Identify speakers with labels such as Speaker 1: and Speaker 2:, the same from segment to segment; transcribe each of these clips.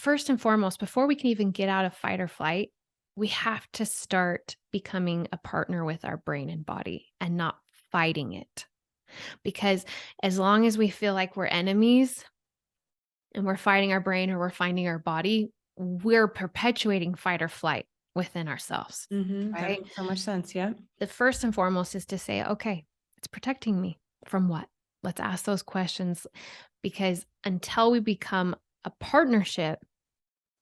Speaker 1: first and foremost, before we can even get out of fight or flight, we have to start becoming a partner with our brain and body and not fighting it. Because as long as we feel like we're enemies and we're fighting our brain or we're fighting our body, we're perpetuating fight or flight within ourselves,
Speaker 2: That
Speaker 1: right?
Speaker 2: makes so much sense. Yeah.
Speaker 1: The first and foremost is to say, okay, it's protecting me from what? Let's ask those questions, because until we become a partnership,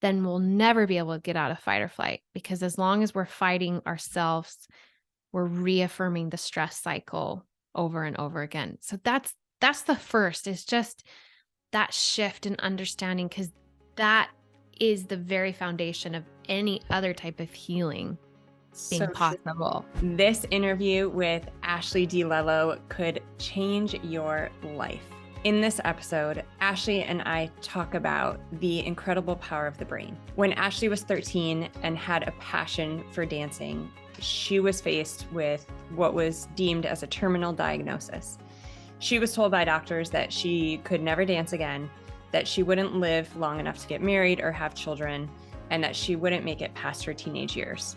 Speaker 1: then we'll never be able to get out of fight or flight, because as long as we're fighting ourselves, we're reaffirming the stress cycle over and over again. So that's the first, is just that shift in understanding, because that is the very foundation of any other type of healing being
Speaker 2: So true.
Speaker 1: possible.
Speaker 2: This interview with Ashleigh Di Lello could change your life. In this episode, Ashleigh and I talk about the incredible power of the brain. When Ashleigh was 13 and had a passion for dancing, she was faced with what was deemed as a terminal diagnosis. She was told by doctors that she could never dance again, that she wouldn't live long enough to get married or have children, and that she wouldn't make it past her teenage years.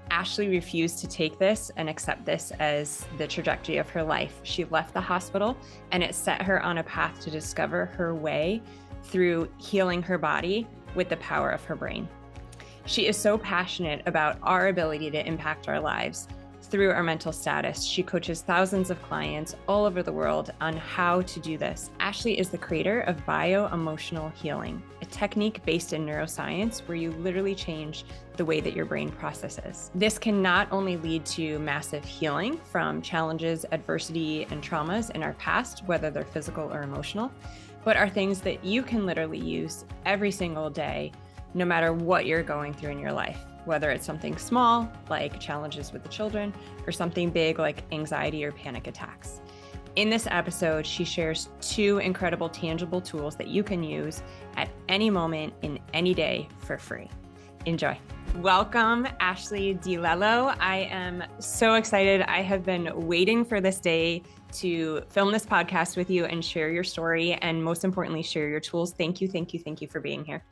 Speaker 2: Ashleigh refused to take this and accept this as the trajectory of her life. She left the hospital, and it set her on a path to discover her way through healing her body with the power of her brain. She is so passionate about our ability to impact our lives through our mental status. She coaches thousands of clients all over the world on how to do this. Ashleigh is the creator of bio-emotional healing, a technique based in neuroscience where you literally change the way that your brain processes. This can not only lead to massive healing from challenges, adversity, and traumas in our past, whether they're physical or emotional, but are things that you can literally use every single day, no matter what you're going through in your life, whether it's something small, like challenges with the children, or something big like anxiety or panic attacks. In this episode, she shares 2 incredible tangible tools that you can use at any moment in any day for free. Enjoy. Welcome, Ashleigh Di Lello. I am so excited. I have been waiting for this day to film this podcast with you and share your story, and most importantly, share your tools. Thank you for being here.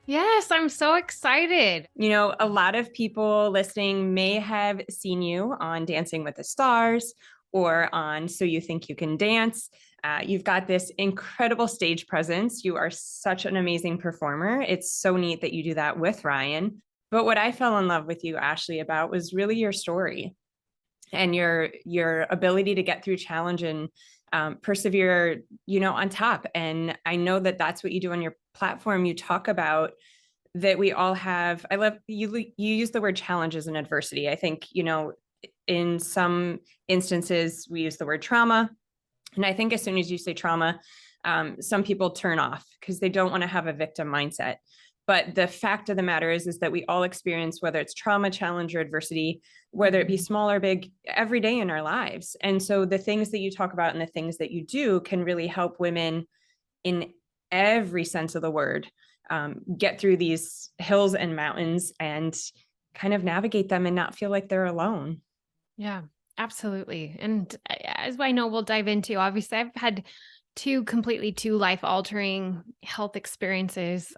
Speaker 1: Yes, I'm so excited.
Speaker 2: You know, a lot of people listening may have seen you on Dancing with the Stars or on So You Think You Can Dance. You've got this incredible stage presence. You are such an amazing performer. It's so neat that you do that with Ryan. But what I fell in love with you, Ashleigh, about was really your story and your ability to get through challenge and persevere, on top. And I know that that's what you do on your platform. You talk about that we all have. I love you use the word challenges and adversity. I think, in some instances we use the word trauma. And I think as soon as you say trauma, some people turn off because they don't want to have a victim mindset. But the fact of the matter is that we all experience, whether it's trauma, challenge, or adversity, whether it be small or big, every day in our lives. And so the things that you talk about and the things that you do can really help women in every sense of the word get through these hills and mountains and kind of navigate them and not feel like they're alone.
Speaker 1: Yeah, absolutely. And as I know, we'll dive into, obviously, I've had two life altering health experiences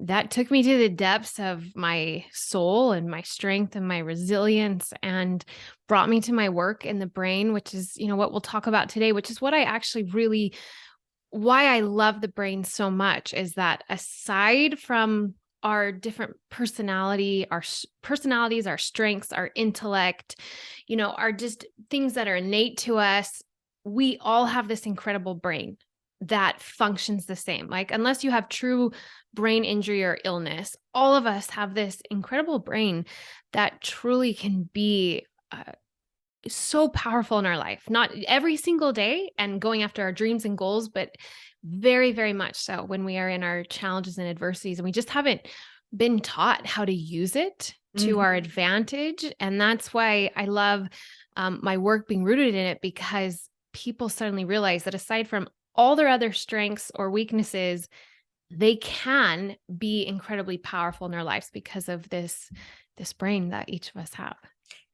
Speaker 1: that took me to the depths of my soul and my strength and my resilience, and brought me to my work in the brain, which is, what we'll talk about today, which is what I actually really, why I love the brain so much, is that aside from our different personalities, our strengths, our intellect, are just things that are innate to us, we all have this incredible brain that functions the same. Like, unless you have true brain injury or illness, all of us have this incredible brain that truly can be so powerful in our life, not every single day and going after our dreams and goals, but very, very much so when we are in our challenges and adversities, and we just haven't been taught how to use it to our advantage. And that's why I love my work being rooted in it, because people suddenly realize that aside from all their other strengths or weaknesses, they can be incredibly powerful in their lives because of this brain that each of us have.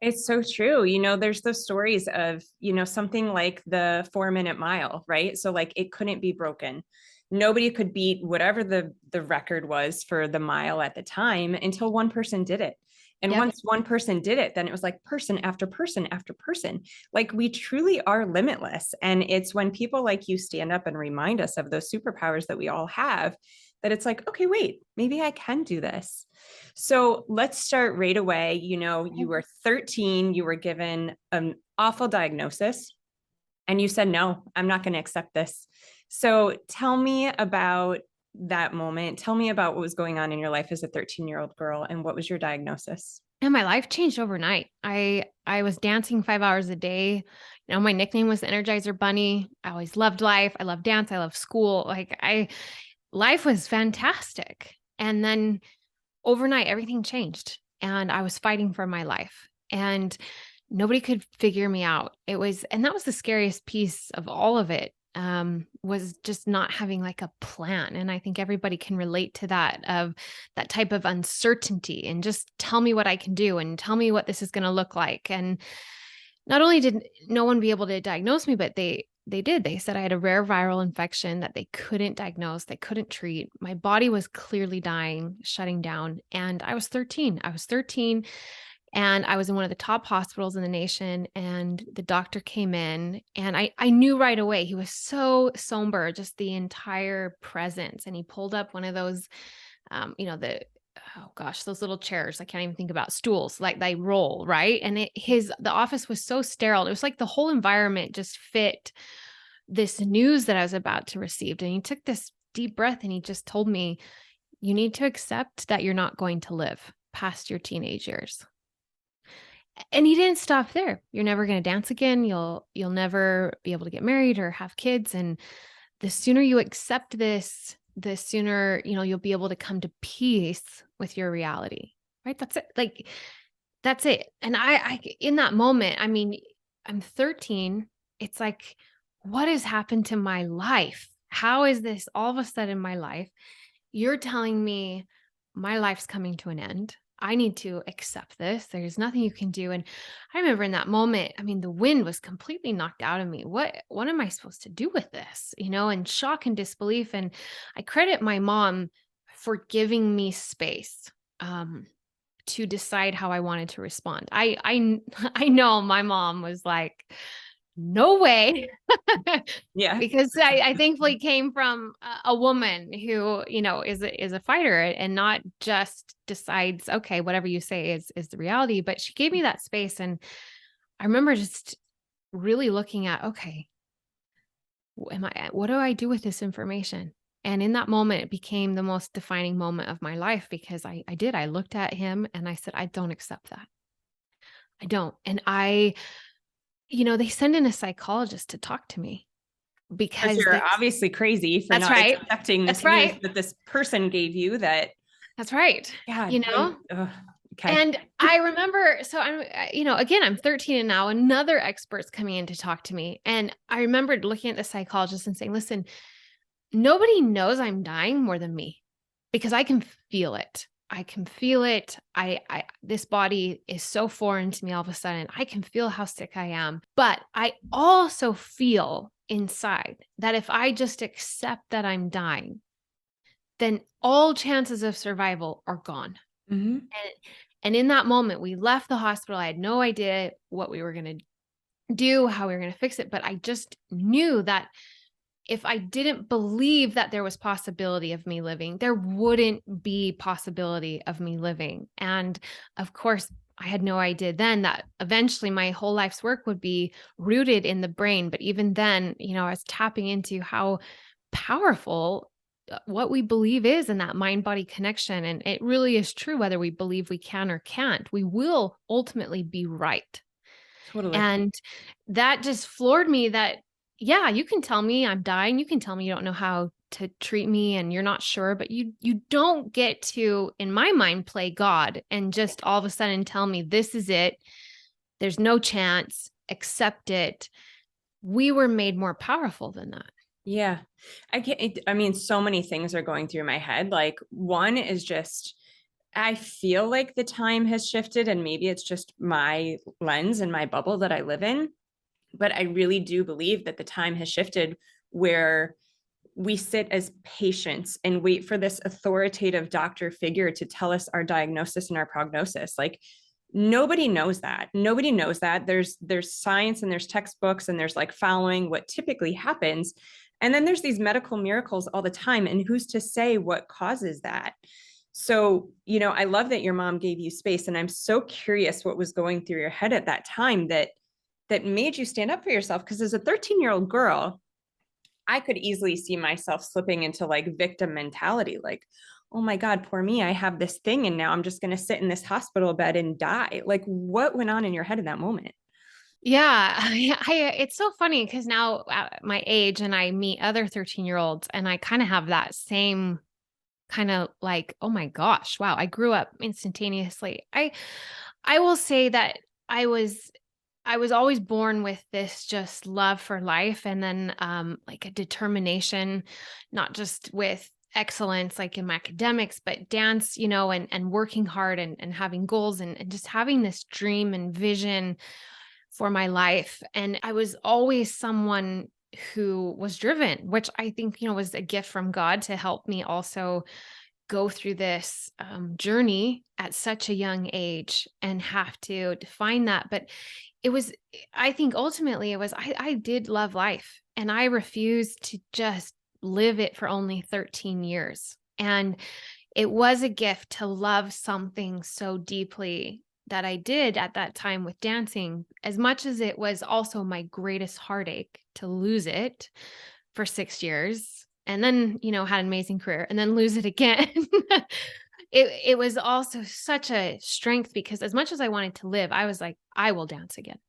Speaker 2: It's so true. There's those stories of, something like the 4-minute mile, right? So like it couldn't be broken. nobody could beat whatever the record was for the mile at the time until one person did it. And
Speaker 1: Yep.
Speaker 2: once one person did it, then it was like person after person after person. Like we truly are limitless. And it's when people like you stand up and remind us of those superpowers that we all have, that it's like, okay, wait, maybe I can do this. So let's start right away. You know, you were 13, you were given an awful diagnosis, and you said, no, I'm not going to accept this. So tell me about that moment. Tell me about what was going on in your life as a 13-year-old girl, and what was your diagnosis?
Speaker 1: And my life changed overnight. I was dancing 5 hours a day. You know, my nickname was the Energizer Bunny. I always loved life. I love dance. I love school. Life was fantastic. And then overnight, everything changed and I was fighting for my life and nobody could figure me out. And that was the scariest piece of all of it, was just not having like a plan. And I think everybody can relate to that, of that type of uncertainty and just tell me what I can do and tell me what this is going to look like. And not only did no one be able to diagnose me, but they did. They said I had a rare viral infection that they couldn't diagnose, they couldn't treat. My body was clearly dying, shutting down, and I was 13. I was 13 and I was in one of the top hospitals in the nation, and the doctor came in and I knew right away. He was so somber, just the entire presence, and he pulled up one of those oh gosh, those little chairs, I can't even think about, stools, like they roll, right? And the office was so sterile. It was like the whole environment just fit this news that I was about to receive. And he took this deep breath and he just told me, you need to accept that you're not going to live past your teenage years. And he didn't stop there. You're never going to dance again. You'll never be able to get married or have kids. And the sooner you accept this, the sooner, you'll be able to come to peace with your reality. Right? That's it. Like, that's it. And I in that moment, I mean, I'm 13. It's like, what has happened to my life? How is this all of a sudden my life? You're telling me my life's coming to an end. I need to accept this. There's nothing you can do. And I remember in that moment, I mean, the wind was completely knocked out of me. What am I supposed to do with this? And shock and disbelief. And I credit my mom for giving me space to decide how I wanted to respond. I know my mom was like, no way.
Speaker 2: Yeah.
Speaker 1: Because I thankfully came from a woman who, is a fighter and not just decides, okay, whatever you say is the reality, but she gave me that space. And I remember just really looking at, okay, what do I do with this information? And in that moment, it became the most defining moment of my life, because I looked at him and I said, I don't accept that. I don't. And they send in a psychologist to talk to me
Speaker 2: Because
Speaker 1: because
Speaker 2: you're obviously crazy for
Speaker 1: that's
Speaker 2: not
Speaker 1: right.
Speaker 2: accepting this
Speaker 1: That's
Speaker 2: news
Speaker 1: right.
Speaker 2: that this person gave you that,
Speaker 1: That's right.
Speaker 2: yeah, okay.
Speaker 1: And I remember, so again, I'm 13 and now another expert's coming in to talk to me. And I remembered looking at the psychologist and saying, listen, nobody knows I'm dying more than me, because I can feel it. I can feel it. This body is so foreign to me all of a sudden. I can feel how sick I am, but I also feel inside that if I just accept that I'm dying, then all chances of survival are gone.
Speaker 2: Mm-hmm.
Speaker 1: And in that moment, we left the hospital. I had no idea what we were going to do, how we were going to fix it, but I just knew that if I didn't believe that there was possibility of me living, there wouldn't be possibility of me living. And of course, I had no idea then that eventually my whole life's work would be rooted in the brain. But even then, I was tapping into how powerful what we believe is in that mind-body connection. And it really is true, whether we believe we can or can't, we will ultimately be right.
Speaker 2: Totally.
Speaker 1: And that just floored me that, yeah, you can tell me I'm dying. You can tell me you don't know how to treat me and you're not sure, but you don't get to, in my mind, play God and just all of a sudden tell me this is it. There's no chance, accept it. We were made more powerful than that.
Speaker 2: Yeah. I mean, so many things are going through my head. Like, one is just, I feel like the time has shifted, and maybe it's just my lens and my bubble that I live in. But I really do believe that the time has shifted where we sit as patients and wait for this authoritative doctor figure to tell us our diagnosis and our prognosis. Like, nobody knows that. Nobody knows that. There's science and there's textbooks and there's like following what typically happens. And then there's these medical miracles all the time. And who's to say what causes that? So, I love that your mom gave you space. And I'm so curious what was going through your head at that time that made you stand up for yourself. Because as a 13-year-old girl, I could easily see myself slipping into like victim mentality, like, oh my God, poor me, I have this thing and now I'm just going to sit in this hospital bed and die. Like, what went on in your head in that moment?
Speaker 1: Yeah, it's so funny because now at my age and I meet other 13-year-olds and I kind of have that same kind of like, oh my gosh, wow, I grew up instantaneously. I will say that I was always born with this just love for life and then like a determination, not just with excellence like in my academics, but dance, and working hard and having goals and just having this dream and vision for my life. And I was always someone who was driven, which I think, was a gift from God to help me also go through this journey at such a young age and have to define that. But it was, I think ultimately it was, I did love life and I refused to just live it for only 13 years. And it was a gift to love something so deeply that I did at that time with dancing, as much as it was also my greatest heartache to lose it for 6 years and then, had an amazing career and then lose it again. It was also such a strength because as much as I wanted to live, I was like, I will dance again.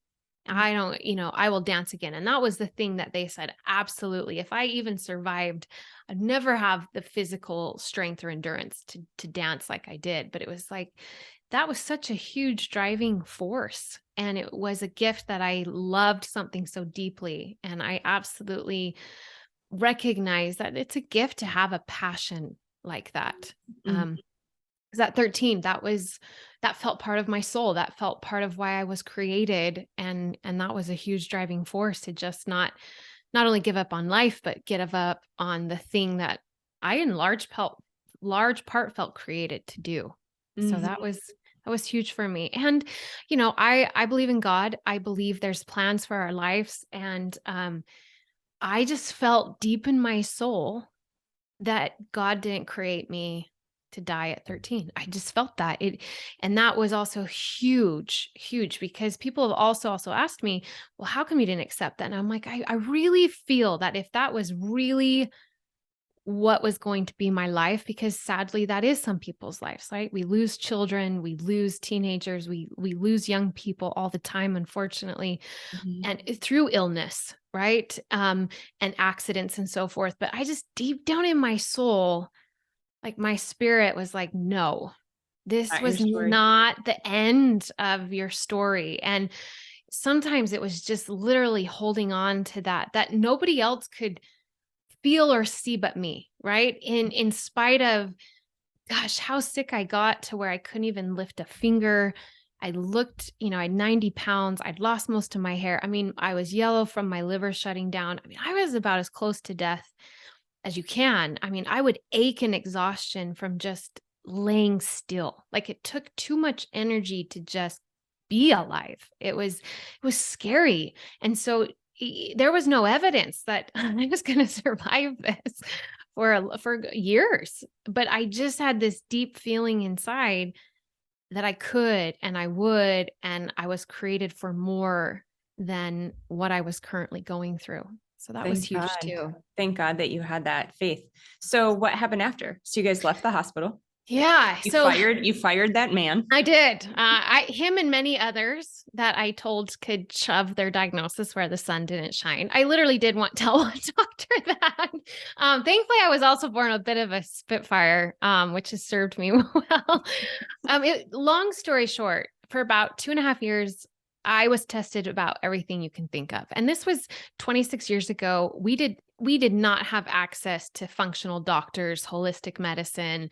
Speaker 1: I don't, I will dance again. And that was the thing that they said, absolutely. If I even survived, I'd never have the physical strength or endurance to dance like I did. But it was like, that was such a huge driving force. And it was a gift that I loved something so deeply. And I absolutely recognize that it's a gift to have a passion like that.
Speaker 2: Mhm.
Speaker 1: 'Cause at 13, that felt part of my soul. That felt part of why I was created. And that was a huge driving force to just not only give up on life, but give up on the thing that I in large part felt created to do. So
Speaker 2: Mhm.
Speaker 1: that was huge for me. And, I believe in God. I believe there's plans for our lives. And I just felt deep in my soul that God didn't create me to die at 13. I just felt that and that was also huge, huge because people have also asked me, well, how come you didn't accept that? And I'm like, I really feel that if that was really what was going to be my life, because sadly that is some people's lives, right? We lose children, we lose teenagers, we lose young people all the time, unfortunately,
Speaker 2: Mhm.
Speaker 1: and through illness, right? And accidents and so forth. But I just deep down in my soul, like my spirit was like, no, this
Speaker 2: Not your
Speaker 1: was
Speaker 2: story.
Speaker 1: not the end of your story. And sometimes it was just literally holding on to that nobody else could feel or see but me, right? In spite of, gosh, how sick I got to where I couldn't even lift a finger. I looked, I had 90 pounds. I'd lost most of my hair. I mean, I was yellow from my liver shutting down. I mean, I was about as close to death as you can. I mean, I would ache in exhaustion from just laying still. Like it took too much energy to just be alive. It was scary. And so there was no evidence that I was going to survive this for years. But I just had this deep feeling inside that I could and I would, and I was created for more than what I was currently going through. So that was
Speaker 2: Thank
Speaker 1: huge
Speaker 2: God.
Speaker 1: too.
Speaker 2: Thank God that you had that faith. So what happened after? So you guys left the hospital.
Speaker 1: Yeah. So
Speaker 2: You fired that man.
Speaker 1: I did. Him and many others that I told could shove their diagnosis where the sun didn't shine. I literally did want to tell one doctor that. Thankfully, I was also born a bit of a spitfire, which has served me well. Long story short, for about 2.5 years, I was tested about everything you can think of, and this was 26 years ago. We did not have access to functional doctors, holistic medicine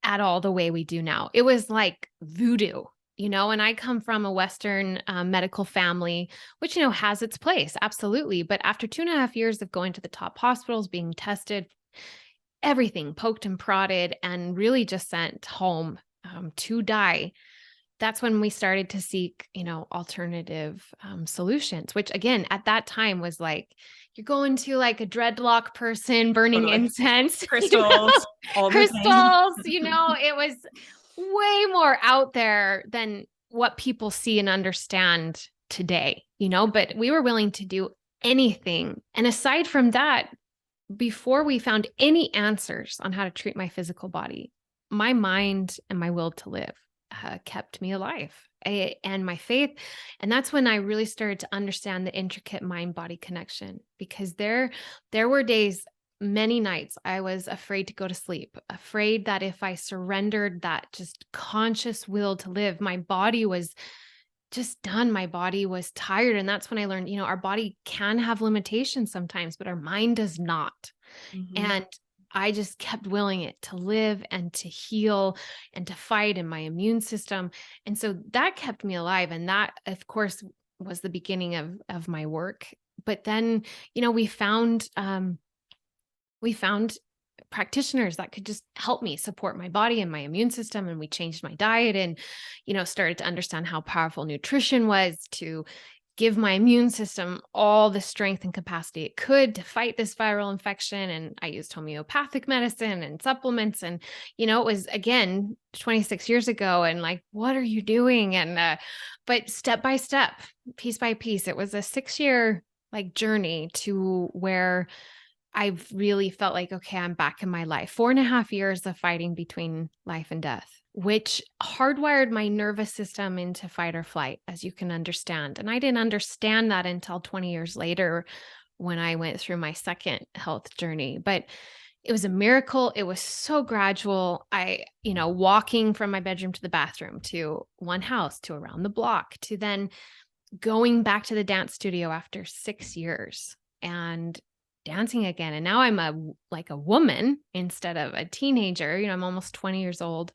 Speaker 1: at all the way we do now. It was like voodoo. And I come from a Western medical family, which, has its place. Absolutely. But after 2.5 years of going to the top hospitals, being tested, everything poked and prodded, and really just sent home to die, that's when we started to seek, alternative solutions, which again, at that time was like, you're going to like a dreadlock person burning
Speaker 2: Totally.
Speaker 1: incense,
Speaker 2: Crystals, all the things.
Speaker 1: crystals, it was way more out there than what people see and understand today, but we were willing to do anything. And aside from that, before we found any answers on how to treat my physical body, my mind and my will to live kept me alive, and my faith. And that's when I really started to understand the intricate mind body connection, because there were days, many nights, I was afraid to go to sleep, afraid that if I surrendered that just conscious will to live, my body was just done. My body was tired. And that's when I learned, our body can have limitations sometimes, but our mind does not.
Speaker 2: Mhm.
Speaker 1: And I just kept willing it to live and to heal and to fight in my immune system. And so that kept me alive. And that, of course, was the beginning of my work. But then, we found practitioners that could just help me support my body and my immune system. And we changed my diet and, started to understand how powerful nutrition was to give my immune system all the strength and capacity it could to fight this viral infection. And I used homeopathic medicine and supplements. And, it was again 26 years ago. And like, what are you doing? And, but step by step, piece by piece, it was a 6-year like journey to where I've really felt like, okay, I'm back in my life. 4.5 years of fighting between life and death, which hardwired my nervous system into fight or flight, as you can understand. And I didn't understand that until 20 years later when I went through my second health journey. But it was a miracle. It was so gradual. Walking from my bedroom to the bathroom, to one house, to around the block, to then going back to the dance studio after 6 years and dancing again. And now I'm a woman instead of a teenager. I'm almost 20 years old.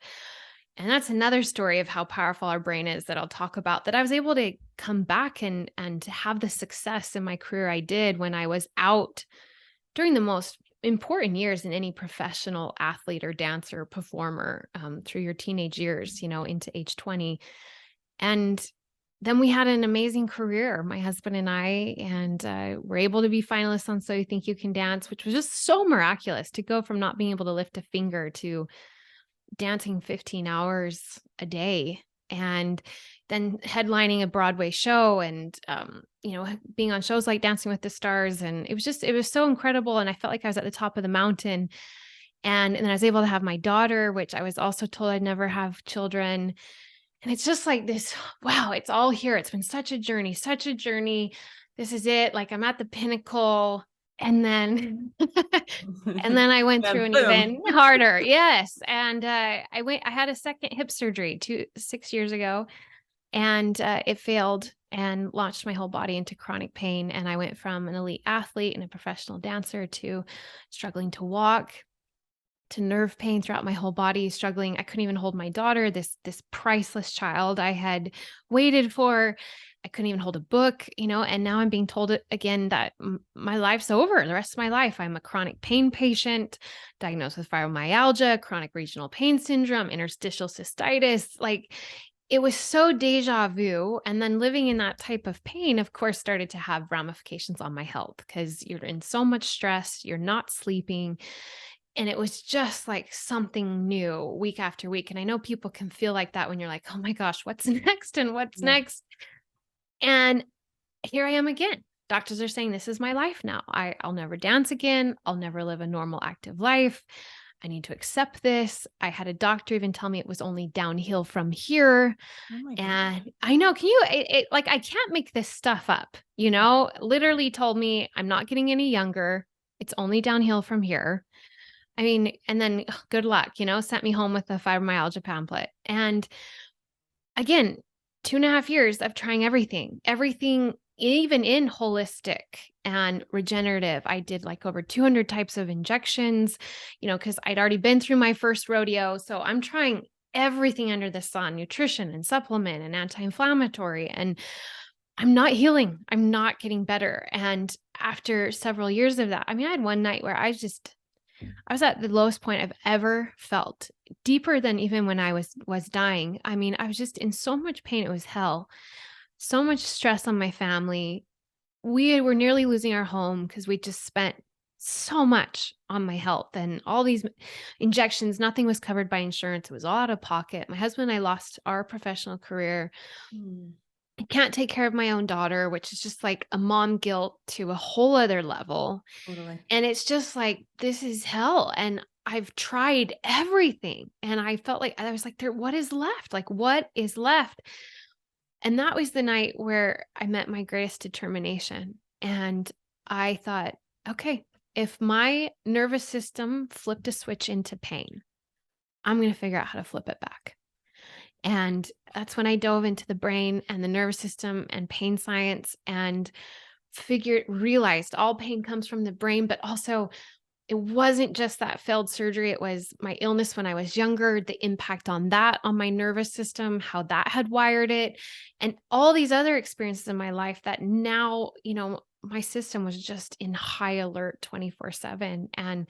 Speaker 1: And that's another story of how powerful our brain is that I'll talk about, that I was able to come back and to have the success in my career I did when I was out during the most important years in any professional athlete or dancer or performer, through your teenage years, into age 20. And then we had an amazing career, my husband and I, and were able to be finalists on So You Think You Can Dance, which was just so miraculous to go from not being able to lift a finger to dancing 15 hours a day, and then headlining a Broadway show, and being on shows like Dancing with the Stars. And it was so incredible. And I felt like I was at the top of the mountain. And then I was able to have my daughter, which I was also told I'd never have children. And it's just like this, wow, it's all here. It's been such a journey, such a journey. This is it. Like, I'm at the pinnacle. And then, and then I went through an
Speaker 2: Boom.
Speaker 1: even harder. Yes. And I had a second hip surgery 6 years ago, and it failed and launched my whole body into chronic pain. And I went from an elite athlete and a professional dancer to struggling to walk, to nerve pain throughout my whole body, struggling. I couldn't even hold my daughter, this priceless child I had waited for. I couldn't even hold a book, and now I'm being told again that my life's over. The rest of my life, I'm a chronic pain patient, diagnosed with fibromyalgia, chronic regional pain syndrome, interstitial cystitis. Like, it was so deja vu. And then living in that type of pain, of course, started to have ramifications on my health, because you're in so much stress, you're not sleeping. And it was just like something new week after week. And I know people can feel like that when you're like, oh my gosh, what's next? And what's
Speaker 2: Yeah.
Speaker 1: next? And here I am again. Doctors are saying this is my life now. I'll never dance again. I'll never live a normal, active life. I need to accept this. I had a doctor even tell me it was only downhill from here.
Speaker 2: Oh my God.
Speaker 1: And I know, like, I can't make this stuff up, literally told me I'm not getting any younger. It's only downhill from here. I mean, and then good luck, sent me home with a fibromyalgia pamphlet. And again, 2.5 years of trying everything, even in holistic and regenerative. I did like over 200 types of injections, because I'd already been through my first rodeo. So I'm trying everything under the sun, nutrition and supplement and anti-inflammatory, and I'm not healing. I'm not getting better. And after several years of that, I mean, I had one night where I was at the lowest point I've ever felt, deeper than even when I was dying. I mean, I was just in so much pain. It was hell. So much stress on my family. We were nearly losing our home because we just spent so much on my health and all these injections. Nothing was covered by insurance. It was all out of pocket. My husband and I lost our professional career.
Speaker 2: Mm,
Speaker 1: I can't take care of my own daughter, which is just like a mom guilt to a whole other level.
Speaker 2: totally.
Speaker 1: And it's just like, this is hell. And I've tried everything. And I felt like I was like, what is left? Like, what is left? And that was the night where I met my greatest determination. And I thought, okay, if my nervous system flipped a switch into pain, I'm going to figure out how to flip it back. And that's when I dove into the brain and the nervous system and pain science and realized all pain comes from the brain, but also it wasn't just that failed surgery. It was my illness when I was younger, the impact on that, on my nervous system, how that had wired it, and all these other experiences in my life that now, my system was just in high alert 24/7. And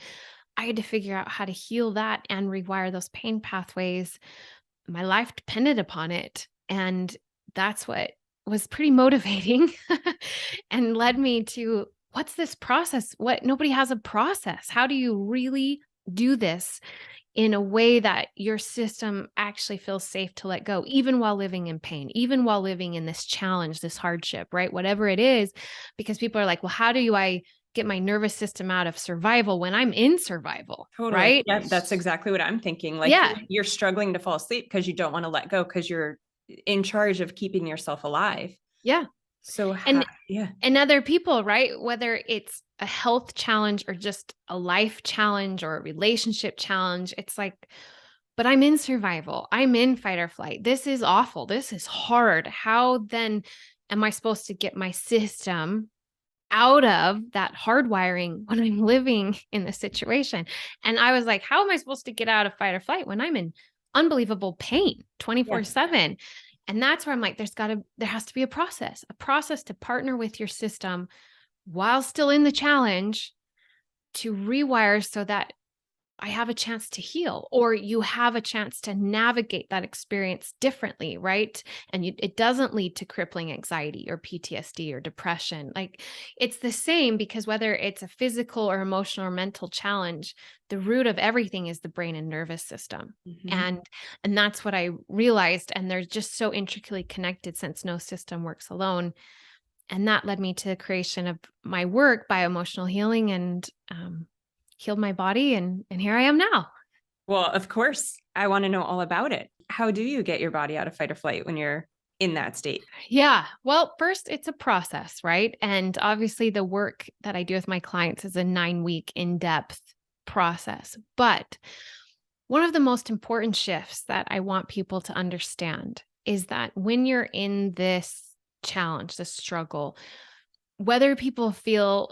Speaker 1: I had to figure out how to heal that and rewire those pain pathways. My life depended upon it. And that's what was pretty motivating and led me to, what's this process? Nobody has a process. How do you really do this in a way that your system actually feels safe to let go, even while living in pain, even while living in this challenge, this hardship, right? Whatever it is, because people are like, well, how do I get my nervous system out of survival when I'm in survival,
Speaker 2: Totally.
Speaker 1: right?
Speaker 2: Yeah, that's exactly what I'm thinking. Like
Speaker 1: Yeah.
Speaker 2: you're struggling to fall asleep because you don't want to let go because you're in charge of keeping yourself alive.
Speaker 1: Yeah.
Speaker 2: So
Speaker 1: And
Speaker 2: yeah.
Speaker 1: and other people, right? Whether it's a health challenge or just a life challenge or a relationship challenge, it's like, but I'm in survival. I'm in fight or flight. This is awful. This is hard. How then am I supposed to get my system out of that hardwiring when I'm living in this situation? And I was like, how am I supposed to get out of fight or flight when I'm in unbelievable pain
Speaker 2: Yeah.
Speaker 1: 24/7? And that's where I'm like, there has to be a process to partner with your system while still in the challenge to rewire so that I have a chance to heal, or you have a chance to navigate that experience differently, right? And it doesn't lead to crippling anxiety or PTSD or depression. Like, it's the same, because whether it's a physical or emotional or mental challenge, the root of everything is the brain and nervous system.
Speaker 2: Mhm.
Speaker 1: And that's what I realized. And they're just so intricately connected since no system works alone. And that led me to the creation of my work, bioemotional healing, and healed my body. And here I am now.
Speaker 2: Well, of course, I want to know all about it. How do you get your body out of fight or flight when you're in that state?
Speaker 1: Yeah. Well, first, it's a process, right? And obviously, the work that I do with my clients is a 9-week in-depth process. But one of the most important shifts that I want people to understand is that when you're in this challenge, this struggle, whether people feel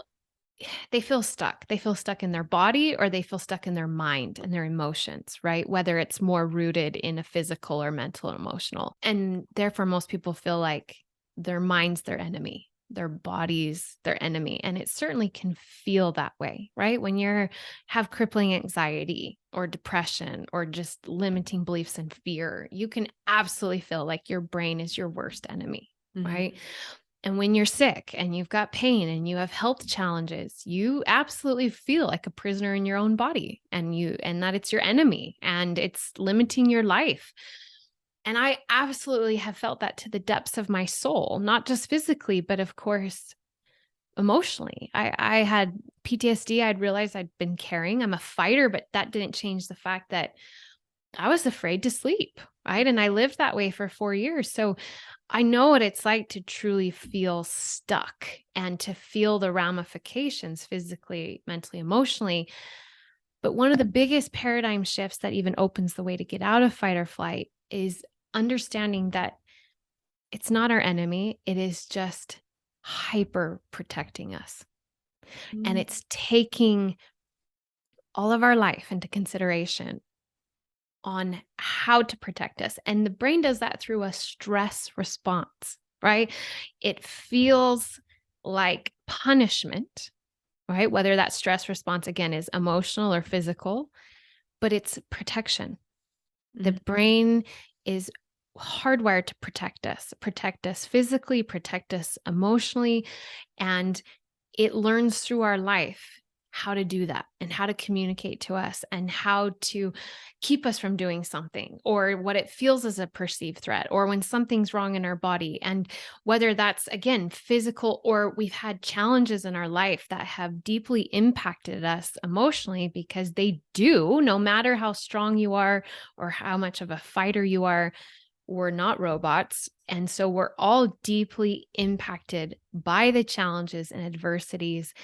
Speaker 1: stuck. They feel stuck in their body, or they feel stuck in their mind and their emotions, right? Whether it's more rooted in a physical or mental or emotional. And therefore, most people feel like their mind's their enemy, their body's their enemy. And it certainly can feel that way, right? When you have crippling anxiety or depression or just limiting beliefs and fear, you can absolutely feel like your brain is your worst enemy,
Speaker 2: Mhm.
Speaker 1: right? And when you're sick and you've got pain and you have health challenges, you absolutely feel like a prisoner in your own body, and that it's your enemy and it's limiting your life. And I absolutely have felt that to the depths of my soul, not just physically, but of course, emotionally. I had PTSD. I'd realized I'd been carrying. I'm a fighter, but that didn't change the fact that I was afraid to sleep, right? And I lived that way for 4 years. So I know what it's like to truly feel stuck and to feel the ramifications physically, mentally, emotionally. But one of the biggest paradigm shifts that even opens the way to get out of fight or flight is understanding that it's not our enemy. It is just hyper protecting us. And
Speaker 2: Mm.
Speaker 1: it's taking all of our life into consideration, on how to protect us. And the brain does that through a stress response, right? It feels like punishment, right? Whether that stress response, again, is emotional or physical, but it's protection. The brain is hardwired to protect us physically, protect us emotionally. And it learns through our life how to do that and how to communicate to us and how to keep us from doing something or what it feels as a perceived threat or when something's wrong in our body. And whether that's, again, physical or we've had challenges in our life that have deeply impacted us emotionally, because they do, no matter how strong you are or how much of a fighter you are, we're not robots. And so we're all deeply impacted by the challenges and adversities.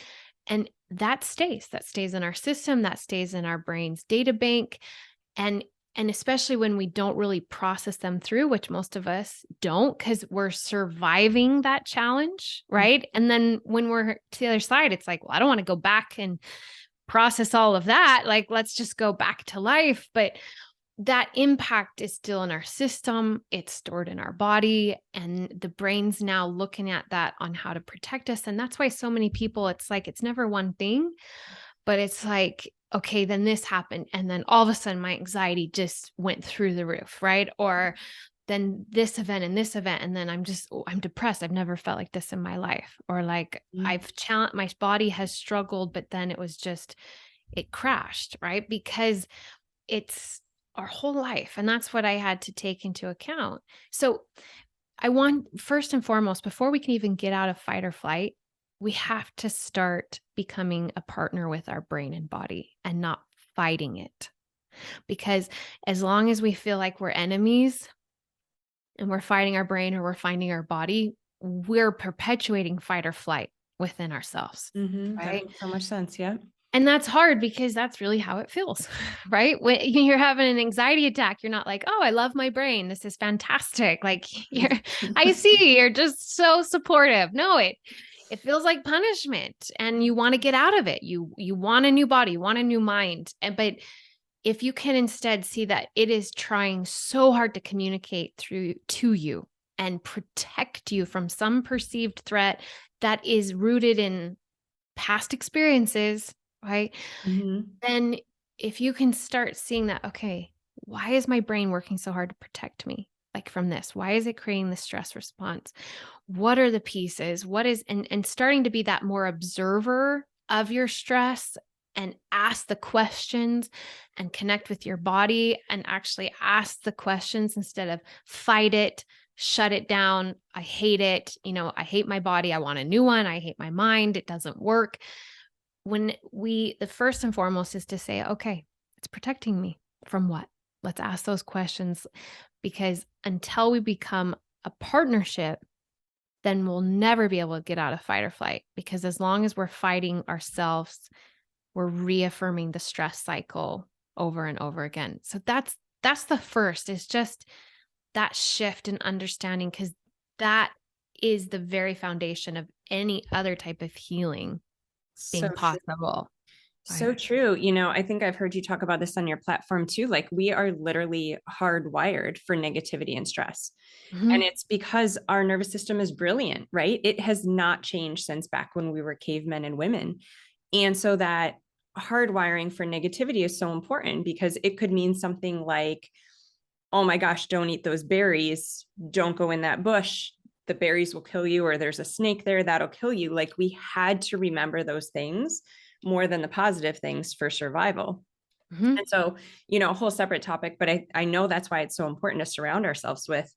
Speaker 1: And that stays in our system, that stays in our brain's data bank. And especially when we don't really process them through, which most of us don't, because we're surviving that challenge, right? And then when we're to the other side, it's like, well, I don't want to go back and process all of that. Like, let's just go back to life. But that impact is still in our system. It's stored in our body, and the brain's now looking at that on how to protect us. And that's why so many people, it's like, it's never one thing, but it's like, okay, then this happened. And then all of a sudden my anxiety just went through the roof, right? Or then this event and this event. And then I'm depressed. I've never felt like this in my life. Or like I've challenged, my body has struggled, but then it crashed, right? Because it's our whole life. And that's what I had to take into account. So I want, first and foremost, before we can even get out of fight or flight, we have to start becoming a partner with our brain and body and not fighting it. Because as long as we feel like we're enemies and we're fighting our brain or we're fighting our body, we're perpetuating fight or flight within ourselves.
Speaker 2: That
Speaker 1: Right.
Speaker 2: makes so much sense. Yeah.
Speaker 1: And that's hard because that's really how it feels, right? When you're having an anxiety attack, you're not like, oh, I love my brain. This is fantastic. Like I see you're just so supportive. No, it feels like punishment and you want to get out of it. You want a new body, you want a new mind. But if you can instead see that it is trying so hard to communicate to you and protect you from some perceived threat that is rooted in past experiences, right? Then if you can start seeing that, okay, why is my brain working so hard to protect me? Like from this, why is it creating the stress response? What are the pieces? What is, and starting to be that more observer of your stress and ask the questions and connect with your body and actually ask the questions instead of fight it, shut it down. I hate it. I hate my body. I want a new one. I hate my mind. It doesn't work. The first and foremost is to say, okay, it's protecting me from what? Let's ask those questions, because until we become a partnership, then we'll never be able to get out of fight or flight, because as long as we're fighting ourselves, we're reaffirming the stress cycle over and over again. So that's the first, is just that shift in understanding, because that is the very foundation of any other type of healing being possible.
Speaker 2: So true. I think I've heard you talk about this on your platform too. Like, we are literally hardwired for negativity and stress. And it's because our nervous system is brilliant, right? It has not changed since back when we were cavemen and women. And so that hardwiring for negativity is so important, because it could mean something like, oh my gosh, don't eat those berries. Don't go in that bush. The berries will kill you, or there's a snake there that'll kill you. Like, we had to remember those things more than the positive things for survival. And so, a whole separate topic, but I know that's why it's so important to surround ourselves with,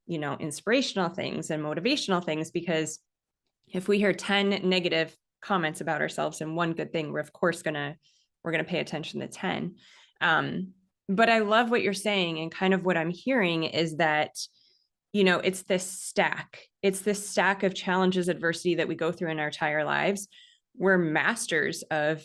Speaker 2: inspirational things and motivational things, because if we hear 10 negative comments about ourselves and one good thing, we're of course we're going to pay attention to 10. But I love what you're saying. And kind of what I'm hearing is that, it's this stack of challenges, adversity that we go through in our entire lives. We're masters of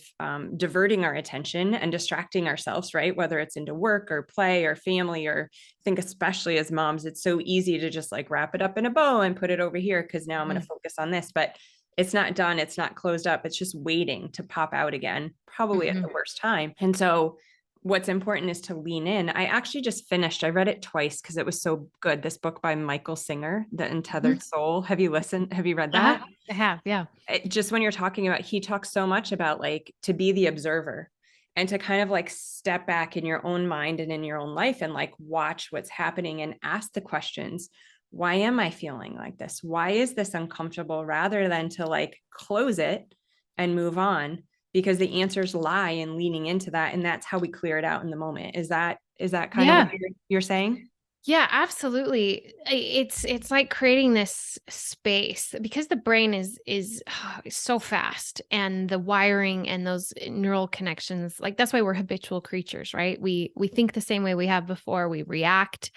Speaker 2: diverting our attention and distracting ourselves, right? Whether it's into work or play or family, or I think especially as moms, it's so easy to just like wrap it up in a bow and put it over here, because now I'm going to focus on this, but it's not done. It's not closed up. It's just waiting to pop out again, probably at the worst time. And so what's important is to lean in. I actually just finished, I read it twice because it was so good. This book by Michael Singer, The Untethered Soul. Have you read that?
Speaker 1: I have. Yeah.
Speaker 2: Just when you're talking about, he talks so much about like to be the observer and to kind of like step back in your own mind and in your own life and like watch what's happening and ask the questions. Why am I feeling like this? Why is this uncomfortable? Rather than to like close it and move on, because the answers lie in leaning into that. And that's how we clear it out in the moment. Is that kind of what you're saying?
Speaker 1: Yeah, absolutely. It's like creating this space because the brain is so fast, and the wiring and those neural connections, like that's why we're habitual creatures, right? We think the same way we have before, we react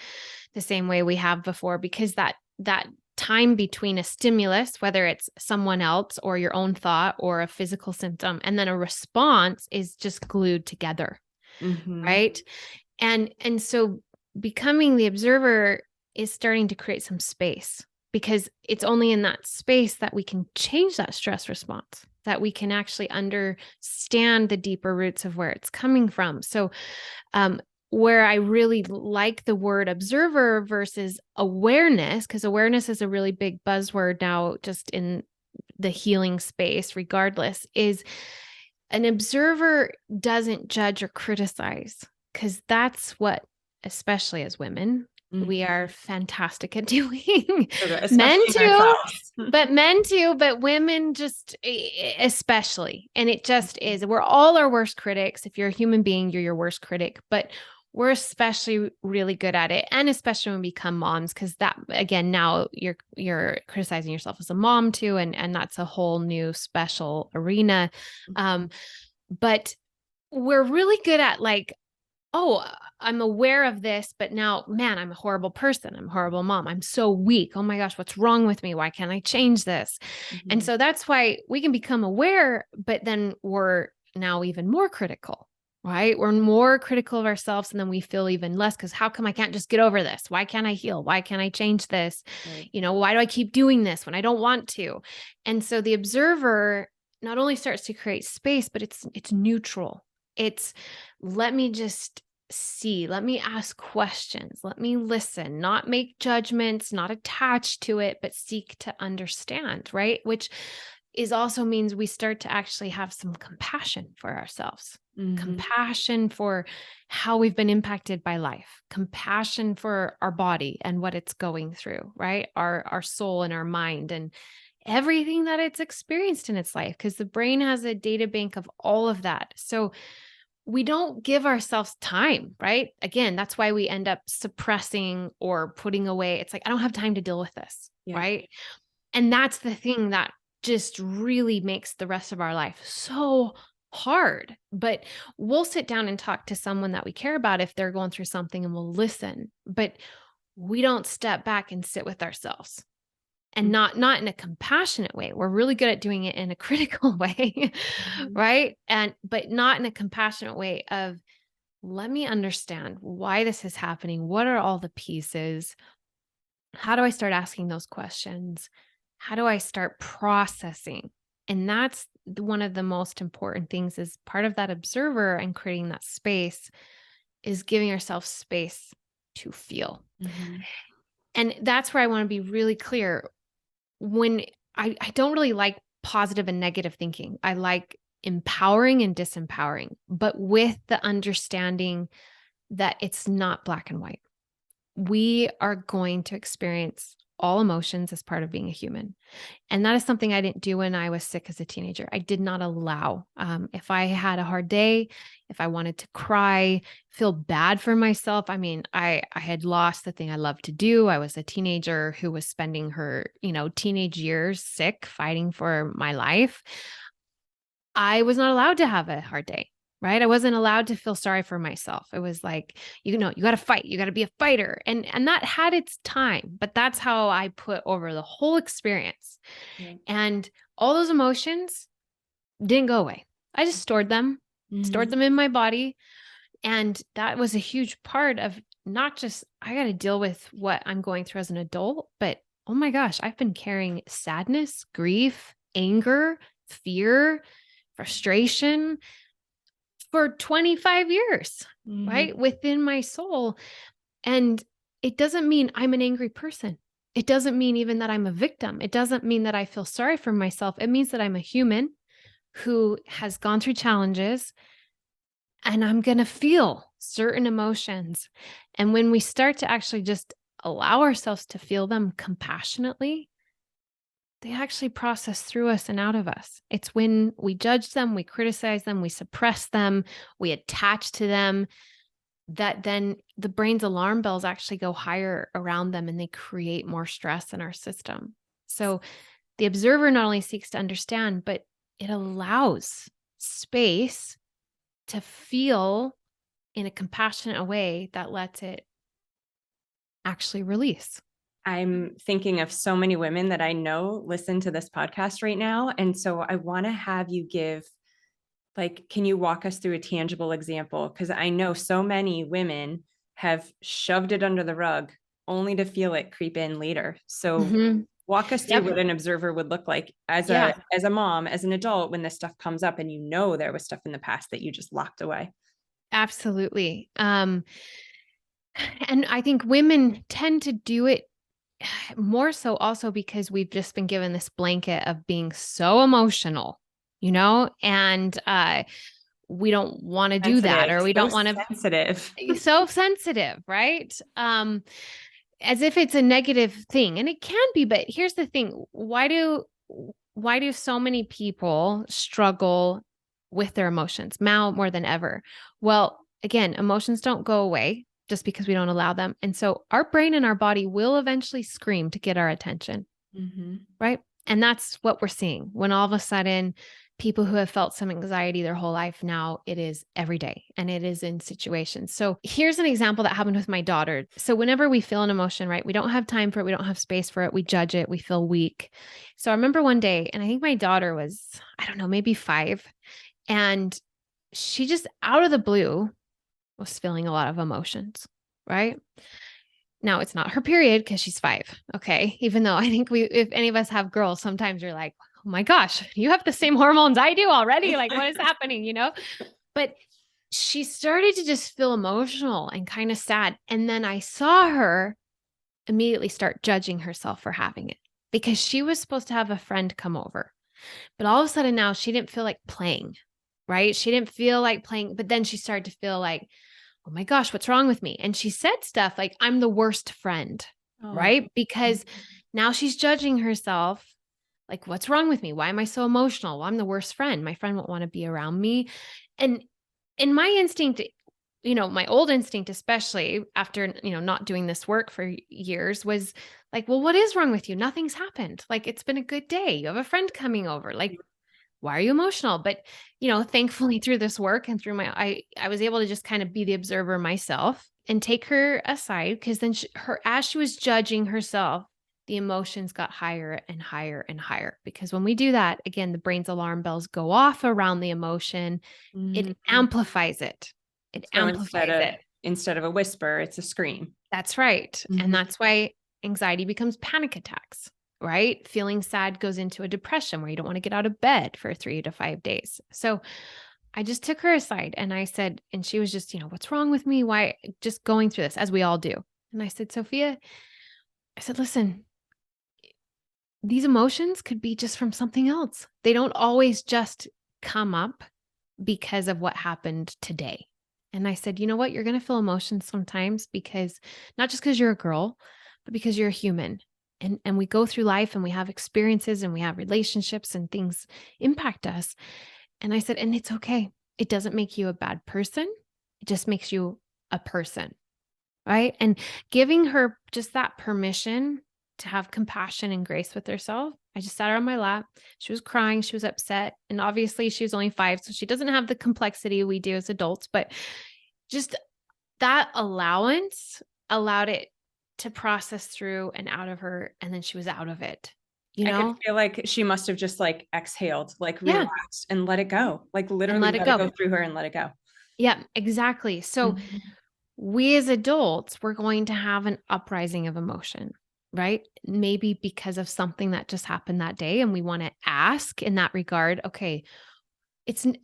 Speaker 1: the same way we have before, because that time between a stimulus, whether it's someone else or your own thought or a physical symptom, and then a response is just glued together, right? And so becoming the observer is starting to create some space, because it's only in that space that we can change that stress response, that we can actually understand the deeper roots of where it's coming from. So, where I really like the word observer versus awareness, because awareness is a really big buzzword now, just in the healing space, regardless, is an observer doesn't judge or criticize, because that's what, especially as women, we are fantastic at doing. Men too, but women just especially. And it just is. We're all our worst critics. If you're a human being, you're your worst critic, but we're especially really good at it. And especially when we become moms, because that, again, now you're criticizing yourself as a mom too. And that's a whole new special arena. But we're really good at like, oh, I'm aware of this, but now, man, I'm a horrible person. I'm a horrible mom. I'm so weak. Oh my gosh, what's wrong with me? Why can't I change this? And so that's why we can become aware, but then we're now even more critical, right? We're more critical of ourselves, and then we feel even less, because how come I can't just get over this? Why can't I heal? Why can't I change this?
Speaker 2: Right.
Speaker 1: Why do I keep doing this when I don't want to? And so the observer not only starts to create space, but it's neutral. It's, let me just see, let me ask questions, let me listen, not make judgments, not attach to it, but seek to understand, right? Which is also means we start to actually have some compassion for ourselves, compassion for how we've been impacted by life, compassion for our body and what it's going through, right? Our soul and our mind and everything that it's experienced in its life, because the brain has a data bank of all of that. So we don't give ourselves time, right? Again, that's why we end up suppressing or putting away. It's like, I don't have time to deal with this, right? And that's the thing that just really makes the rest of our life so hard. But we'll sit down and talk to someone that we care about if they're going through something, and we'll listen. But we don't step back and sit with ourselves. And not in a compassionate way. We're really good at doing it in a critical way, right? But not in a compassionate way of, let me understand why this is happening. What are all the pieces? How do I start asking those questions? How do I start processing? And that's one of the most important things, is part of that observer and creating that space is giving ourselves space to feel. And that's where I want to be really clear. When I don't really like positive and negative thinking. I like empowering and disempowering, but with the understanding that it's not black and white. We are going to experience all emotions as part of being a human. And that is something I didn't do when I was sick as a teenager. I did not allow, if I had a hard day, if I wanted to cry, feel bad for myself. I mean, I had lost the thing I loved to do. I was a teenager who was spending her, teenage years sick, fighting for my life. I was not allowed to have a hard day. Right. I wasn't allowed to feel sorry for myself. It was like, you got to fight. You got to be a fighter. And that had its time, but that's how I put over the whole experience. And all those emotions didn't go away. I just stored them in my body. And that was a huge part of not just, I got to deal with what I'm going through as an adult, but oh my gosh, I've been carrying sadness, grief, anger, fear, frustration for 25 years. right? Within my soul. And it doesn't mean I'm an angry person. It doesn't mean even that I'm a victim. It doesn't mean that I feel sorry for myself. It means that I'm a human who has gone through challenges and I'm going to feel certain emotions. And when we start to actually just allow ourselves to feel them compassionately, they actually process through us and out of us. It's when we judge them, we criticize them, we suppress them, we attach to them, that then the brain's alarm bells actually go higher around them and they create more stress in our system. So the observer not only seeks to understand, but it allows space to feel in a compassionate way that lets it actually release.
Speaker 2: I'm thinking of so many women that I know listen to this podcast right now. And so I want to have you give, like, can you walk us through a tangible example? Because I know so many women have shoved it under the rug only to feel it creep in later. So walk us through
Speaker 1: Yep.
Speaker 2: what an observer would look like as
Speaker 1: Yeah.
Speaker 2: a mom, as an adult, when this stuff comes up and you know there was stuff in the past that you just locked away.
Speaker 1: Absolutely. And I think women tend to do it more so also because we've just been given this blanket of being so emotional, and we don't want to do that,
Speaker 2: Sensitive,
Speaker 1: or we
Speaker 2: so
Speaker 1: don't want to
Speaker 2: sensitive.
Speaker 1: so sensitive, right? As if it's a negative thing, and it can be, but here's the thing. Why do so many people struggle with their emotions now more than ever? Well, again, emotions don't go away just because we don't allow them. And so our brain and our body will eventually scream to get our attention, right? And that's what we're seeing when all of a sudden people who have felt some anxiety their whole life, now it is every day and it is in situations. So here's an example that happened with my daughter. So whenever we feel an emotion, right, we don't have time for it. We don't have space for it. We judge it. We feel weak. So I remember one day, and I think my daughter was, I don't know, maybe 5. And she just out of the blue was feeling a lot of emotions, right? Now it's not her period because she's 5. Okay. Even though I think if any of us have girls, sometimes you're like, oh my gosh, you have the same hormones I do already. Like, what is happening, But she started to just feel emotional and kind of sad. And then I saw her immediately start judging herself for having it because she was supposed to have a friend come over. But all of a sudden now she didn't feel like playing, right? She didn't feel like playing. But then she started to feel like, oh my gosh, what's wrong with me? And she said stuff like, I'm the worst friend, right? Because now she's judging herself. Like, what's wrong with me? Why am I so emotional? Well, I'm the worst friend. My friend won't want to be around me. And in my instinct, my old instinct, especially after, not doing this work for years, was like, well, what is wrong with you? Nothing's happened. Like, it's been a good day. You have a friend coming over. Like, why are you emotional? But, thankfully through this work and through I was able to just kind of be the observer myself and take her aside, because then as she was judging herself, the emotions got higher and higher and higher. Because when we do that, again, the brain's alarm bells go off around the emotion. It amplifies it. It
Speaker 2: So
Speaker 1: amplifies it.
Speaker 2: instead of a whisper, it's a scream.
Speaker 1: That's right. And that's why anxiety becomes panic attacks, right? Feeling sad goes into a depression where you don't want to get out of bed for 3 to 5 days. So I just took her aside and I said, and she was just, what's wrong with me? Why? Just going through this as we all do. And I said, Sophia, I said, listen, these emotions could be just from something else. They don't always just come up because of what happened today. And I said, you know what? You're going to feel emotions sometimes because not just because you're a girl, but because you're a human. And we go through life and we have experiences and we have relationships and things impact us. And I said, and it's okay. It doesn't make you a bad person. It just makes you a person. Right. And giving her just that permission to have compassion and grace with herself. I just sat her on my lap. She was crying. She was upset. And obviously she was only 5. So she doesn't have the complexity we do as adults, but just that allowance allowed it to process through and out of her. And then she was out of it,
Speaker 2: I could feel like she must have just like exhaled, like relaxed and let it go, like literally let it go through her and let it go.
Speaker 1: Yeah, exactly. So we as adults, we're going to have an uprising of emotion, right? Maybe because of something that just happened that day. And we want to ask in that regard, okay,